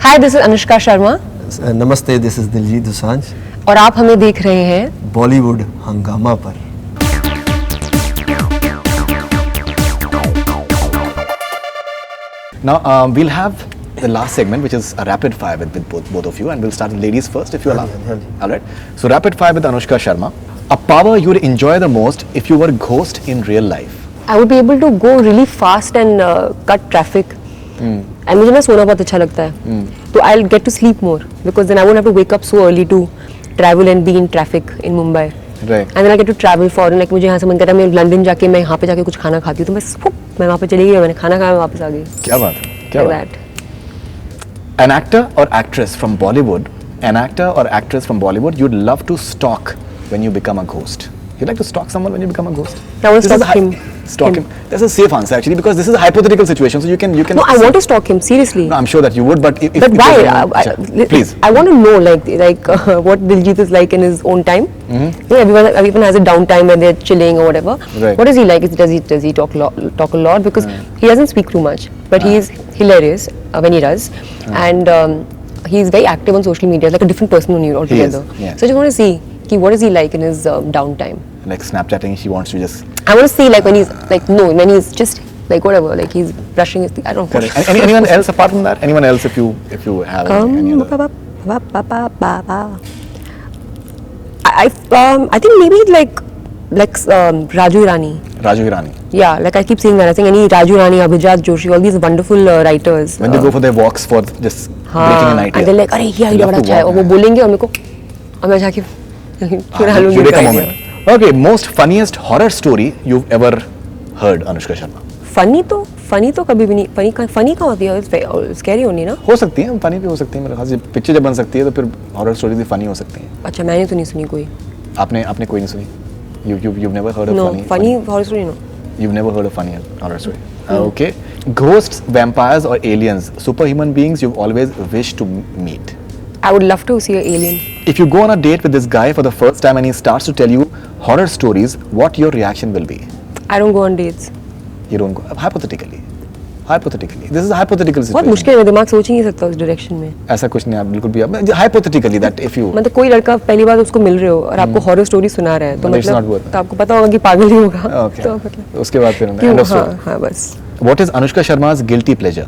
Hi, this is Anushka Sharma नमस्ते, this is Diljit Dosanjh और आप हमें देख रहे हैं बॉलीवुड हंगामा पर। Now we'll have the last segment, which is a rapid fire with both of you, and we'll start with ladies first, if you allow. All right. So rapid fire with Anushka Sharma. A power you would enjoy the most if you were a ghost in real life. I would be able to go really fast and cut traffic and मुझे ना सोना बहुत अच्छा लगता है तो I will get to sleep more because then I won't have to wake up so early to travel and be in traffic in Mumbai Right. And then I get to travel for like मुझे यहाँ से मन करता है मैं London जाके मैं यहाँ पे जाके कुछ खाना खाती हूँ तो मैं वहाँ पे चली गई मैंने खाना खाया मैं वापस आ गई क्या बात है? क्या like बात है? that. An actor or actress from Bollywood you'd love to stalk when you become a ghost. You'd like to stalk someone when you become a ghost? I want to This is stalk him. Stalk him. That's a safe answer actually, because this is a hypothetical situation, so you can. No, I want to stalk him seriously. No, I'm sure that you would, but if But why? Please. I want to know like what Diljit is like in his own time. Yeah, everyone has a downtime when they're chilling or whatever. Right. What is he like? Does he talk a lot? Because he doesn't speak too much, but he is hilarious when he does, and he is very active on social media, like a different person altogether. yeah. So I just want to see what is he like in his downtime. Like Snapchatting, she wants to just. I want to see like when he's just like whatever, like he's brushing his teeth. I don't know. Correct. Anyone else apart from that? Anyone else if you have any other? I think maybe like Raju Irani. Raju Hirani. Yeah, like I keep saying that. I think any Raju Irani, Abhijat Joshi, all these wonderful writers. When they go for their walks for just breaking an idea. and they're like, अरे ये idea love बड़ा to अच्छा है, walk, और वो बोलेंगे और मेरे को, और मैं जाके चुरा लूँगी Eureka उनका moment. idea. Okay, most funniest horror story you've ever heard, Anushka Sharma. Funny तो कभी भी नहीं फनी कहाँ होती है स्कैरी होनी ना हो सकती है, फनी भी हो सकती है मेरे ख्याल से। पिक्चर जब बन सकती है तो फिर हॉरर स्टोरी भी फनी हो सकती हैं। अच्छा मैंने तो नहीं सुनी कोई आपने कोई नहीं सुनी? You've never heard of no funny? Funny horror story no You've never heard of funny horror story? Okay. Ghosts, vampires, or aliens, superhuman beings you've always wished to meet. I would love to see an alien. If you go on a date with this guy for the first time and he starts to tell you horror stories, what your reaction will be? I don't go on dates. You don't go. Hypothetically. This is a hypothetical situation. बहुत मुश्किल है, दिमाग सोच ही नहीं सकता उस direction में। ऐसा कुछ नहीं, आप बिल्कुल भी hypothetically that if you. मतलब कोई लड़का पहली बार उसको मिल रहे हो और आपको हॉरर स्टोरी सुना रहा है तो But it's not मतलब worth it. तो आपको पता होगा कि पागल ही होगा। Okay. तो मतलब उसके बाद फिर क्यों? end of story. हाँ बस। What is Anushka Sharma's guilty pleasure?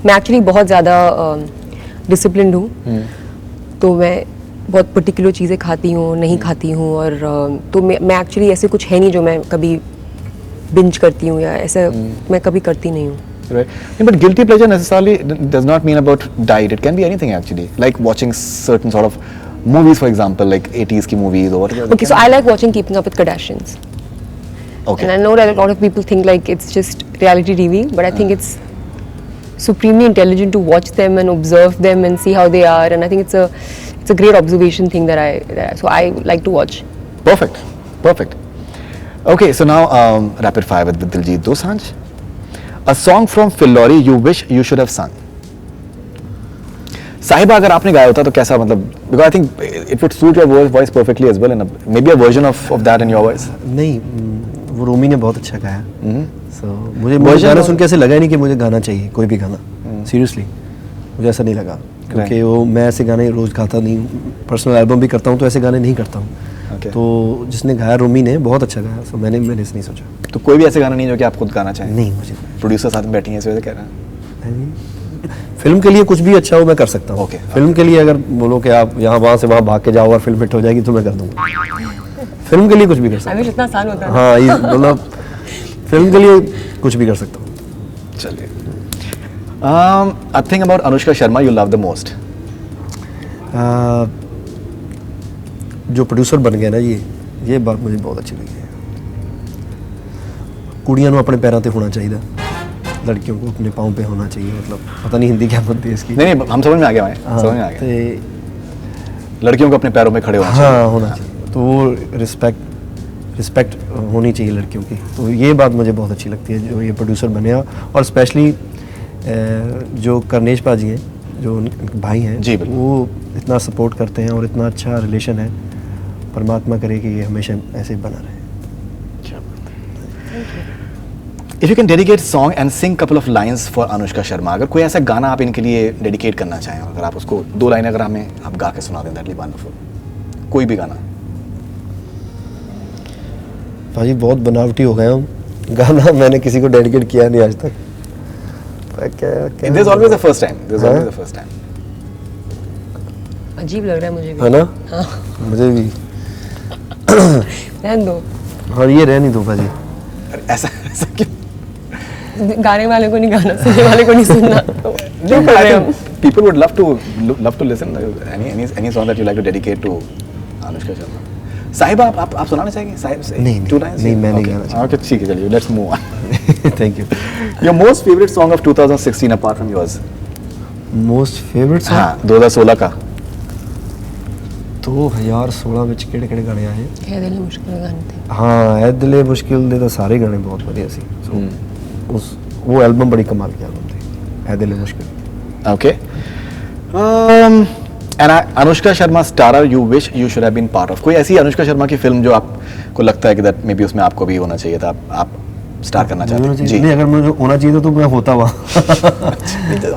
मैं एक्चुअली बहुत ज़्यादा डिसिप्लिन्ड हूँ तो मैं बहुत पर्टिकुलर चीज़ें खाती हूँ नहीं खाती हूँ और तो मैं एक्चुअली ऐसे कुछ है नहीं जो मैं कभी बिंज करती हूँ या ऐसा मैं कभी करती नहीं हूँ। Right. Yeah, but guilty pleasure necessarily does not mean about diet. It can be anything actually. Like watching certain sort of movies, for example, like 80s ki movies or whatever. Okay, so I like watching Keeping Up with Kardashians. Okay. And I know that a lot of people think like it's just reality TV, but I think it's supremely intelligent to watch them and observe them and see how they are. And I think it's a great observation thing so I like to watch. Perfect. Okay, so now rapid fire with Diljit Dosanjh. A song from Phil Lorry you wish you should have sung. साहिबा अगर आपने गाया होता तो कैसा, मतलब, because I think it would suit your voice perfectly as well, and maybe a version of that in your voice. नहीं, वो रोमी ने बहुत अच्छा गाया। So मुझे गाना सुन के ऐसे लगा ही नहीं कि मुझे गाना चाहिए, कोई भी गाना। Seriously, मुझे ऐसा नहीं लगा क्योंकि वो मैं ऐसे गाने रोज गाता नहीं हूँ, पर्सनल एल्बम भी करता हूँ तो ऐसे गाने नहीं करता हूँ। Okay. तो जिसने गाया रोमी ने बहुत अच्छा गाया, so मैंने इसे नहीं सोचा। तो कोई भी ऐसे गाना नहीं जो कि आप खुद गाना चाहें? नहीं, मुझे प्रोड्यूसर साथ में बैठी हैं इस वजह से कह रहे हैं। फिल्म के लिए कुछ भी अच्छा हो मैं कर सकता हूँ। Okay. फिल्म के लिए अगर बोलो कि आप यहाँ वहाँ से वहाँ भाग के जाओ और फिल्म हिट हो जाएगी तो मैं कर दूँगा। फिल्म के लिए कुछ भी कर सकता हूँ। इतना आसान होता है। हाँ, ये मतलब फिल्म के लिए कुछ भी कर सकता हूँ। चलिए, a thing about Anushka Sharma you love the most? जो प्रोड्यूसर बन गया ना, ये बात मुझे बहुत अच्छी लगी है। कुड़ियां अपने पैरों पे होना चाहिए, लड़कियों को अपने पाँव पे होना चाहिए। मतलब पता नहीं हिंदी क्या बनती है इसकी। नहीं, हम समझ में आ गया भाई, समझ में आ गया। लड़कियों को अपने पैरों पे खड़े होना चाहिए। हाँ, होना चाहिए। तो वो रिस्पेक्ट होनी चाहिए लड़कियों की। तो ये बात मुझे बहुत अच्छी लगती है जो ये प्रोड्यूसर बने, और स्पेशली जो कर्नेश पाजी हैं, जो भाई हैं जी, वो इतना सपोर्ट करते हैं और इतना अच्छा रिलेशन है। परमात्मा करे कि ये हमेशा ऐसे बना रहे। If you can dedicate song and sing couple of lines for Anushka Sharma, अगर कोई ऐसा गाना आप इनके लिए डेडिकेट करना चाहें, अगर आप उसको 2 लाइन अगर हमें आप गा के सुना दें, दैट बी वंडरफुल, कोई भी गाना। भाई बहुत बनावटी हो गए हम, गाना मैंने किसी को डेडिकेट किया नहीं आज तक। There's always the first time. There's always the first time. अजीब लग रहा है मुझे भी। है ना? हाँ। मुझे भी। रहने दो। हाँ ये रहने दो भाजी। ऐसा क्यों? गाने वाले को नहीं गाना, सुनने वाले को नहीं सुनना। तो No, but I think people would love to listen. Any song that you like to dedicate to Anushka Sharma. साहिबा आप सुनाना चाहेंगे? साहिब नहीं, 2 lines? नहीं, मैं नहीं Okay. गाना चाहता। Okay, ठीक है, चलिए, let's move on. Thank you. Your most favorite song of 2016 apart from yours? Most favourite song हाँ, 2016 का। 2016 ਵਿੱਚ ਕਿਹੜੇ ਗਾਣੇ ਆਏ? ਇਹ ਦਿਲ ਮੁਸ਼ਕਿਲ ਗਾਣੇ थे। ਹਾਂ ਇਹ ਦਿਲੇ ਮੁਸ਼ਕਿਲ ਦੇ ਤਾਂ ਸਾਰੇ ਗਾਣੇ ਬਹੁਤ ਵਧੀਆ ਸੀ। ਸੋ ਉਸ ਉਹ ਐਲਬਮ ਬੜੀ ਕਮਾਲ ਦੀ ਐਲਬਮ ਥੀ, ਇਹ ਦਿਲੇ ਮੁਸ਼ਕਿਲ। Okay. And Anushka Sharma starrer you wish you should have been part of. कोई ऐसी अनुष्का शर्मा की फिल्म जो आपको लगता है कि that maybe उसमें आपको भी होना चाहिए था, आप स्टार करना चाहते हैं? जी। नहीं, अगर मुझे होना चाहिए तो मैं होता वहाँ।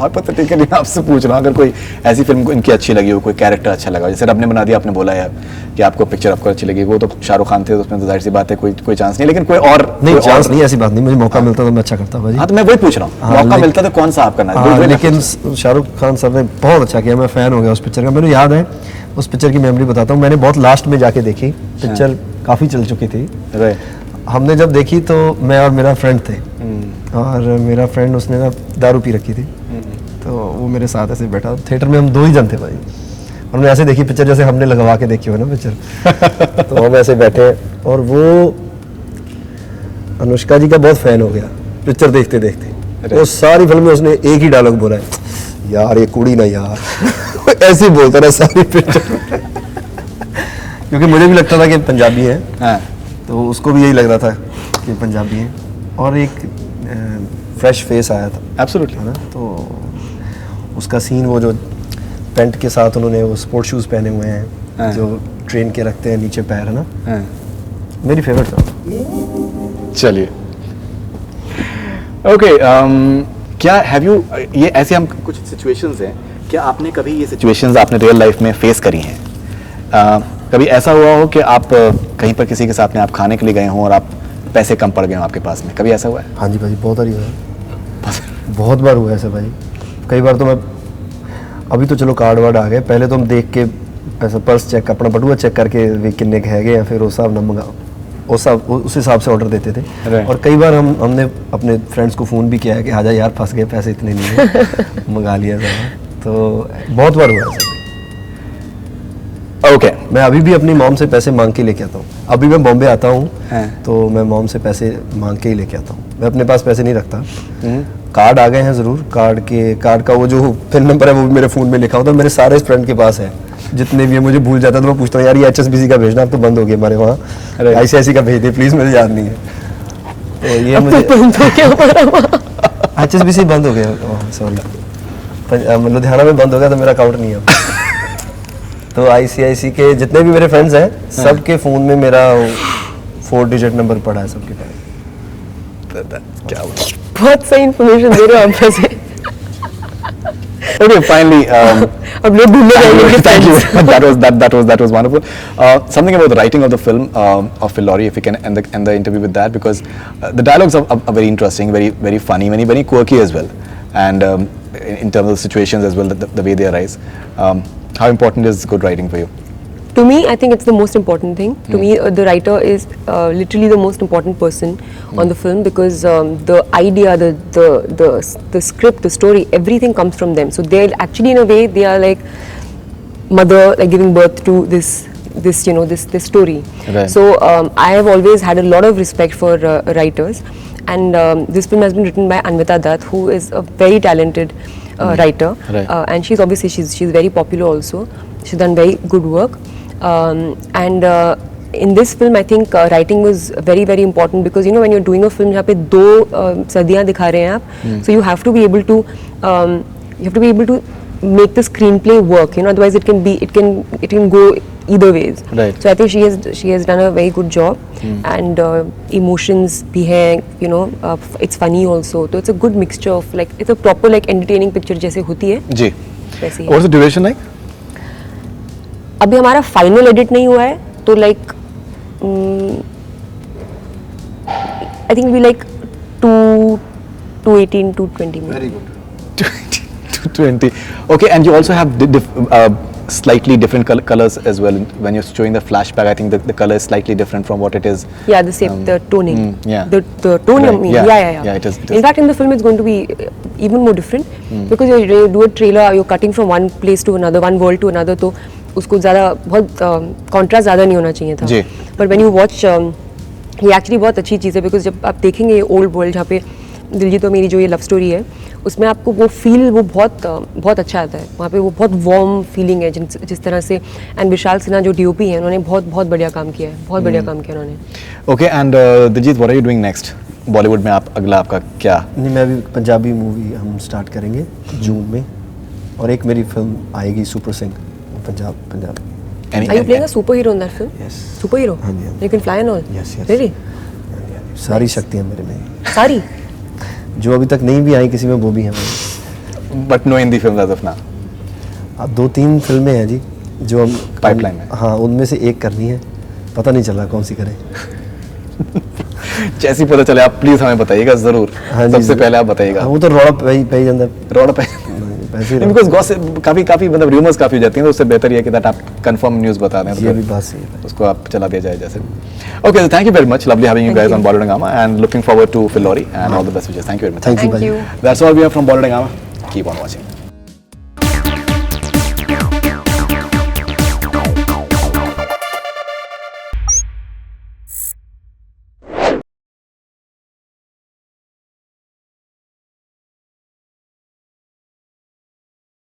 हाइपोथेटिकली मैं आपसे पूछ रहा हूँ, अगर कोई ऐसी फिल्म इनकी अच्छी लगी हो, कोई कैरेक्टर अच्छा लगा, जैसे रब ने बना दिया, आपने बोला है कि आपको पिक्चर आपको अच्छी लगी, वो तो शाहरुख खान थे, तो उसमें तो जाहिर सी बात है कोई चांस नहीं, लेकिन कोई और नहीं, चांस नहीं, ऐसी बात नहीं, मुझे मौका मिलता तो मैं अच्छा करता भाई। हाँ, तो मैं वही पूछ रहा हूँ, मौका मिलता तो कौन सा आप करना? लेकिन शाहरुख खान सर ने बहुत अच्छा किया, मैं फैन हो गया उस पिक्चर का। मेरे याद है उस पिक्चर की मेमोरी बताता हूँ, मैंने बहुत लास्ट में जाके देखी पिक्चर, काफ़ी चल चुकी थी। हमने जब देखी तो मैं और मेरा फ्रेंड थे, और मेरा फ्रेंड उसने ना दारू पी रखी थी, तो वो मेरे साथ ऐसे बैठा, थिएटर में हम 2 ही जन थे भाई, और हमने ऐसे देखी पिक्चर जैसे हमने लगवा के देखी हो ना पिक्चर। तो हम ऐसे बैठे, और वो अनुष्का जी का बहुत फैन हो गया पिक्चर देखते देखते। वो सारी फिल्म में उसने एक ही डायलॉग बोला है, यार ये कुड़ी ना यार। ऐसे ही बोलता रहा सारी पिक्चर। क्योंकि मुझे भी लगता था कि पंजाबी है, तो उसको भी यही लग रहा था कि पंजाबी है, और एक फ्रेश फेस आया था। एब्सोल्युटली, है ना? तो उसका सीन, वो जो पैंट के साथ उन्होंने वो स्पोर्ट शूज पहने हुए हैं जो ट्रेन के रखते हैं नीचे पैर, है ना, मेरी फेवरेट था। चलिए, ओके, क्या हैव यू, ये ऐसे हम कुछ सिचुएशंस हैं, क्या आपने कभी ये सिचुएशंस आपने रियल लाइफ में फेस करी हैं? कभी ऐसा हुआ हो कि आप कहीं पर किसी के साथ में आप खाने के लिए गए हों और आप पैसे कम पड़ गए हों आपके पास में, कभी ऐसा हुआ है? हाँ जी भाई, बहुत बार हुआ है, बहुत बार हुआ है ऐसा भाई। कई बार तो मैं, अभी तो चलो कार्ड वार्ड आ गए, पहले तो हम देख के ऐसा पर्स चेक, अपना बटुआ चेक करके भी किन्ने के है या फिर उस हिसाब न मंगा, उस हिसाब से ऑर्डर देते थे। और कई बार हमने अपने फ्रेंड्स को फ़ोन भी किया है कि आजा यार फंस गए, पैसे इतने नहीं है, मंगा लिया था। तो बहुत बार हुआ ऐसा। ओके, मैं अभी भी अपनी मॉम से पैसे मांग के लेके आता हूँ। अभी मैं बॉम्बे आता हूँ तो मैं मॉम से पैसे मांग के ही लेके आता हूँ, मैं अपने पास पैसे नहीं रखता। कार्ड आ गए हैं ज़रूर, कार्ड का वो जो पिन नंबर है वो भी मेरे फ़ोन में लिखा होता है, मेरे सारे फ्रेंड के पास है, जितने भी है। मुझे भूल जाता है तो मैं पूछता हूँ, यार ये HSBC का भेजना, अब तो बंद हो गया हमारे वहाँ, ICICI का भेज दे प्लीज़, मुझे याद नहीं है। तो ये मुझे HSBC बंद हो गया, सॉरी, लुधियाना में बंद हो गया तो मेरा अकाउंट नहीं है। तो ICICI के जितने भी मेरे फ्रेंड्स हैं, सबके फ़ोन में मेरा 4 डिजिट नंबर पड़ा है सबके पास। क्या हुआ? बहुत सही इन्फॉर्मेशन दे रहे हो आप वैसे। Okay, finally, अब लोग ढूंढने जाएंगे। thank you. That was wonderful. Something about the writing of the film of Phil Lorry, if you can end the interview with that, because the dialogues are very interesting, very funny, very quirky as well, and in terms of situations as well, the way they arise. How important is good writing for you? To me, I think it's the most important thing. To me, the writer is literally the most important person on the film, because the idea, the script, the story, everything comes from them. So they're actually, in a way, they are like mother, like giving birth to this story. Right. So I have always had a lot of respect for writers, and this film has been written by Anvita Dutt, who is a very talented writer, Right. and she's obviously she's very popular also. She's done very good work. And in this film, I think writing was very important, because when you're doing a film जहाँ पे 2 सदियाँ दिखा रहे हैं आप, so you have to be able to make the screenplay work, you know, otherwise it can go either ways. Right. So I think she has done a very good job, and emotions bhi hai, you know, it's funny also. So it's a good mixture of like, it's a proper like entertaining picture जैसे होती है जी. वैसे ही. What's the duration like? अभी हमारा final edit नहीं हुआ है तो like I think we like 218 220 minutes. Very good. 20. Okay, and you also have slightly different colors as well when you're showing the flashback. I think the color is slightly different from what it is. Yeah, the same, the toning. Yeah. The tone, Right. I mean, Yeah. yeah. Yeah, it is. In fact, in the film, it's going to be even more different because you do a trailer, you're cutting from one place to another, one world to another, तो उसको ज़्यादा बहुत contrast ज़्यादा नहीं होना चाहिए था. जी. But when you watch, ये actually बहुत अच्छी चीज़ है because जब आप देखेंगे ये old world जहाँ पे दिलजीत और मेरी जो ये लव स्टोरी है उसमें आपको वो फील वो बहुत अच्छा आता है. वहाँ पे वो बहुत वार्म फीलिंग है जिस तरह से. एंड विशाल सिन्हा जो डीओपी है उन्होंने बहुत बढ़िया काम किया है. बहुत बढ़िया काम किया उन्होंने. Okay, and Diljit, what are you doing next? Bollywood में आप अगला आपका क्या? नहीं, मैं अभी पंजाबी मूवी हम स्टार्ट करेंगे जून में, और एक मेरी फिल्म आएगी super Singh Punjab. Are you playing a superhero in that film? Yes. Superhero? हाँ जी, हाँ जी. You can fly and all? Yes. Really? सारी शक्तियाँ मेरे में, सारी? जो अभी तक नहीं भी आई किसी में वो भी हैं मेरे. But no Hindi films as of now. अब 2-3 फिल्में हैं जी जो हम Pipeline में. हाँ, उनमें से एक करनी है, पता नहीं चला कौन सी करें. जैसी पता चले आप प्लीज हमें बताइएगा जरूर. हाँ जी, सबसे जरूर. पहले आप बताइएगा. हाँ, वो तो रौला पे ही ਜਾਂਦਾ. रोड पे पैसे बिकॉज गॉसिप काफी मतलब रूमर्स काफी हो जाती हैं, तो उससे बेहतर ये है कि दैट आप कंफर्म न्यूज़ बता दें, ये भी बात सही है. उसको आप चला दिया जाए जैसे. Okay, thank you very much. Lovely having you Thank guys you. On Bollywood Hungama and looking forward to Phillauri and all the best wishes. Thank you very much. Thank you, Thank भाई. you. That's all we have from Bollywood Hangama. Keep on watching.